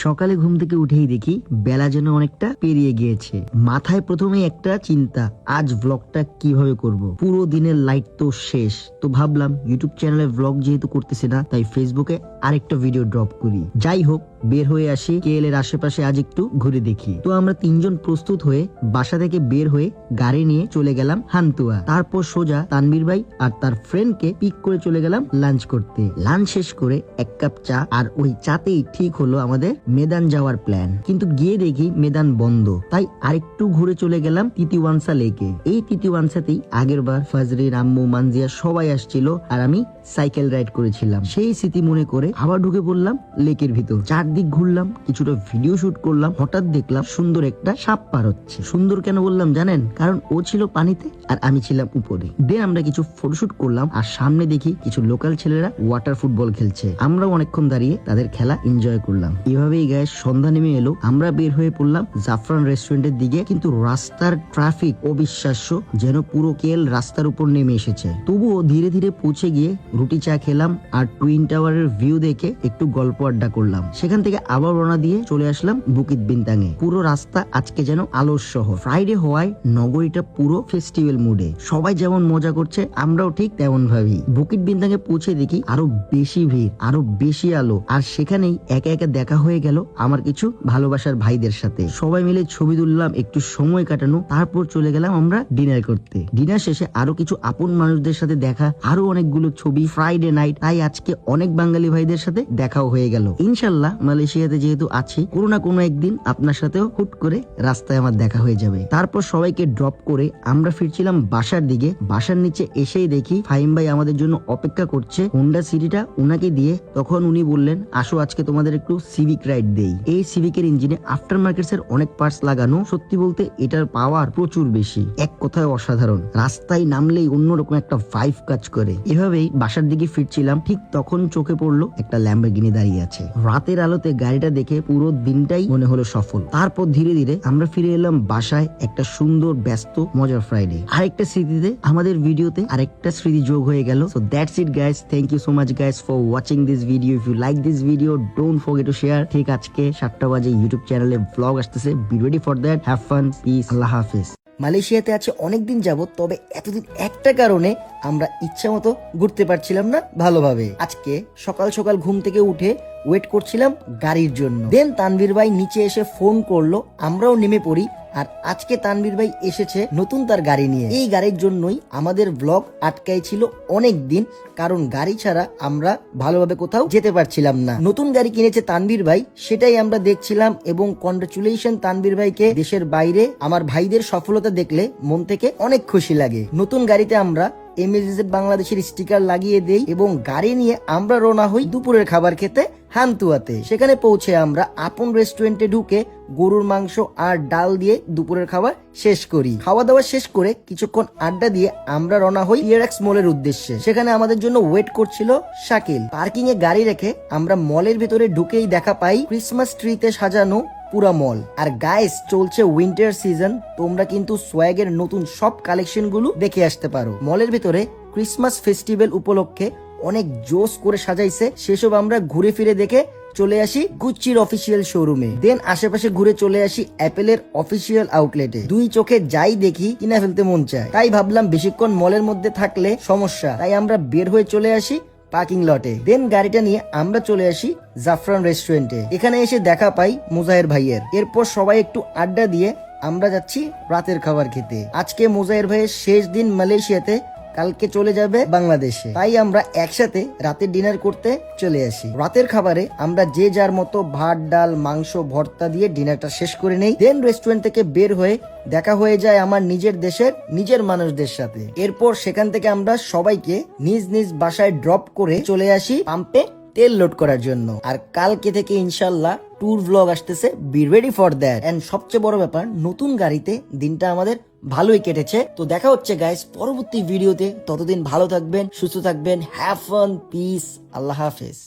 সকালে ঘুম থেকে উঠেই দেখি বেলা যেন অনেকটা পেরিয়ে গিয়েছে। মাথায় প্রথমে একটা চিন্তা, আজ ব্লগটা কিভাবে করব। পুরো দিনের লাইট তো শেষ, তো ভাবলাম ইউটিউব চ্যানেলে ব্লগ যেহেতু করতেছি না, তাই ফেসবুকে আরেকটা ভিডিও ড্রপ করি। যাই হোক, বের হয়ে আসি কেএল এর আশেপাশে, আজ একটু ঘুরে দেখি। তো আমরা তিনজন প্রস্তুত হয়ে বাসা থেকে বের হয়ে গাড়ি নিয়ে চলে গেলাম হান্তুয়া। তারপর সোজা তানবীর ভাই আর তার ফ্রেন্ডকে পিক করে চলে গেলাম লাঞ্চ করতে। লাঞ্চ শেষ করে এক কাপ চা, আর ওই চাতেই ঠিক হলো আমাদের মেদান যাওয়ার প্ল্যান। কিন্তু গিয়ে দেখি মেদান বন্ধ, তাই আরেকটু ঘুরে চলে গেলাম তিতিওয়ানসা লেকে। এই তিতিওয়ানসাতেই আগের বার ফাজরির আম্মু মানজিয়া সবাই আসছিল, আর আমি সাইকেল রাইড করেছিলাম। সেই স্মৃতি মনে করে আবার ঢুকে পড়লাম লেকের ভিতর। চারদিক ঘুরলাম, কিছুটা ভিডিও শুট করলাম। হঠাৎ দেখলাম সুন্দর একটা সাপ পার হচ্ছে। সুন্দর কেন বললাম জানেন? কারণ ও ছিল পানিতে আর আমি ছিলাম উপরে। দেন আমরা কিছু ফটোশুট করলাম, আর সামনে দেখি কিছু লোকাল ছেলেরা ওয়াটার ফুটবল খেলছে। আমরাও অনেকক্ষণ দাঁড়িয়ে তাদের খেলা এনজয় করলাম। এভাবেই গায়ে সন্ধ্যা নেমে এলো। আমরা বের হয়ে পড়লাম জাফরান রেস্টুরেন্টের দিকে, কিন্তু রাস্তার ট্রাফিক অবিশ্বাস্য, যেন পুরো কেল রাস্তার উপর নেমে এসেছে। তবুও ধীরে ধীরে পৌঁছে গিয়ে রুটি চা খেলাম, আর টুইন টাওয়ারের ভিউ দেখে একটু গল্প আড্ডা করলাম। সেখান থেকে আবার রওনা দিয়ে চলে আসলাম বুকিত বিনতাঙে। পুরো রাস্তা আজকে যেন আলোর শহর। ফ্রাইডে হওয়ায় নগরীটা পুরো ফেস্টিভ্যাল মুডে। সবাই যেমন মজা করছে, আমরাও ঠিক তেমন ভাবি। বুকিত বিনতাঙে পৌঁছে দেখি আরো বেশি ভিড়, আরো বেশি আলো, আর সেখানেই একে একে দেখা হয়ে গেল আমার কিছু ভালোবাসার ভাইদের সাথে। সবাই মিলে ছবি তুললাম, একটু সময় কাটানো, তারপর চলে গেলাম আমরা ডিনার করতে। ডিনার শেষে আরো কিছু আপন মানুষদের সাথে দেখা, আরো অনেকগুলো ছবি। ফ্রাইডে নাইট, তাই আজকে অনেক বাঙালি ভাইদের সাথে দেখাও হয়ে গেল। ইনশাল্লাহ মালয়েশিয়াতে যেহেতু আছি, কোনো না কোনো একদিন আপনার সাথেও হুট করে রাস্তায় আমার দেখা হয়ে যাবে। তারপর সবাইকে ড্রপ করে আমরা ফিরছিলাম বাসার দিকে। বাসার নিচে এসেই দেখি ফাহিম ভাই আমাদের জন্য অপেক্ষা করছে। হোন্ডা সিটিটা উনাকে দিয়ে তখন উনি বললেন, আসো আজকে তোমাদের একটু সিভিক রাইড দেই। এই সিভিকের ইঞ্জিনে আফটার মার্কেটস এর অনেক পার্টস লাগানো। সত্যি বলতে এটার পাওয়ার প্রচুর বেশি, এক কথায় অসাধারণ। রাস্তায় নামলেই অন্যরকম একটা ভাইব কাজ করে। এভাবেই বাসার দিকে ফিরছিলাম, ঠিক তখন চোখে পড়লো একটা ল্যাম্বরগিনি দাঁড়িয়ে আছে। রাতের আলোতে গাড়িটা দেখে পুরো দিনটাই মনে হলো সফল। তারপর ধীরে ধীরে আমরা ফিরে এলাম বাসায়। একটা সুন্দর ব্যস্ত মজার ফ্রাইডে। আরেকটা স্মৃতিতে আমাদের ভিডিওতে আরেকটা স্মৃতি যোগ হয়ে গেল। So that's it guys, thank you so much guys for watching this video. If you like this video, don't forget to share. ঠিক আজকে 7টা বাজে ইউটিউব চ্যানেলে ব্লগ আসতেছে। Be ready for that. Have fun, peace, আল্লাহ হাফেজ। মালয়েশিয়াতে আছে অনেকদিন যাবত, তবে এতদিন একটা কারণে আমরা ইচ্ছা মতো ঘুরতে পারছিলাম না ভালোভাবে। আজকে সকাল সকাল ঘুম থেকে উঠে ওয়েট করছিলাম গাড়ির জন্য। দেন তানভীর ভাই নিচে এসে ফোন করলো, আমরাও নেমে পড়ি। আর আজকে তানভীর ভাই এসেছে নতুন তার গাড়ি নিয়ে। এই গাড়ির জন্যই আমাদের ব্লগ আটকাই ছিল অনেক দিন, কারণ গাড়ি ছাড়া আমরা ভালোভাবে কোথাও যেতে পারছিলাম না। নতুন গাড়ি কিনেছে তানভীর ভাই, সেটাই আমরা দেখছিলাম। এবং কনগ্রাচুলেশন তানভীর ভাইকে। দেশের বাইরে আমার ভাইদের সফলতা দেখলে মন থেকে অনেক খুশি লাগে। নতুন গাড়িতে আমরা MAZ বাংলাদেশের স্টিকার লাগিয়ে দেই এবং গাড়ি নিয়ে আমরা রওনা হই দুপুরের খাবার খেতে হান্তুয়াতে। সেখানে পৌঁছে আমরা আপন রেস্টুরেন্টে ঢুকে গরুর মাংস আর ডাল দিয়ে দুপুরের খাবার শেষ করি। খাওয়া দাওয়া শেষ করে কিছুক্ষণ আড্ডা দিয়ে আমরা রওনা হই PRX মলের উদ্দেশ্যে। সেখানে আমাদের জন্য ওয়েট করছিল শাকিল। পার্কিং এ গাড়ি রেখে আমরা মলের ভেতরে ঢুকেই দেখা পাই ক্রিসমাস ট্রিতে সাজানো পুরা মল। আর গাইস, চলছে উইন্টার সিজন, তোমরা কিন্তু সোয়াগের নতুন সব কালেকশন গুলো দেখে আসতে পারো। মলের ভিতরে ক্রিসমাস ফেস্টিভ্যাল উপলক্ষে অনেক জোস করে সাজাইছে। সেসব আমরা ঘুরে ফিরে দেখে চলে আসি গুচ্চির অফিসিয়াল শোরুমে। দেন আশেপাশে ঘুরে চলে আসি অ্যাপেলের অফিসিয়াল আউটলেটে। দুই চোখে যাই দেখি কিনা ফেলতে মন চায়। তাই ভাবলাম বেশিক্ষণ মলের মধ্যে থাকলে সমস্যা, তাই আমরা বের হয়ে চলে আসি পার্কিং লটে। দেন গাড়িটা নিয়ে আমরা চলে আসি জাফরান রেস্টুরেন্টে। এখানে এসে দেখা পাই মুজাহির ভাইয়ের। এরপর সবাই একটু আড্ডা দিয়ে আমরা যাচ্ছি রাতের খাবার খেতে। আজকে মুজাহির ভাইয়ের শেষ দিন মালয়েশিয়াতে, কালকে চলে যাবে বাংলাদেশে। তাই আমরা একসাথে রাতের ডিনার করতে চলে আসি। রাতের খাবারে আমরা যে যার মতো ভাত, ডাল, মাংস, ভর্তা দিয়ে ডিনারটা শেষ করে নেই। দেন রেস্টুরেন্ট থেকে বের হয়ে দেখা হয়ে যায় আমার নিজের দেশের নিজের মানুষদের সাথে। এরপর সেখান থেকে আমরা সবাইকে নিজ নিজ বাসায় ড্রপ করে চলে আসি পাম্পে তেল লোড করার জন্য। আর কালকে থেকে ইনশাল্লাহ ট্যুর ব্লগ আসতেছে, be ready for that. And সবচেয়ে বড় ব্যাপার, নতুন গাড়িতে দিনটা আমাদের ভালোই কেটেছে। তো দেখা হচ্ছে গাইস পরবর্তী ভিডিওতে। ততদিন ভালো থাকবেন, সুস্থ থাকবেন। হ্যাভ ফান, পিস, আল্লাহ হাফেজ।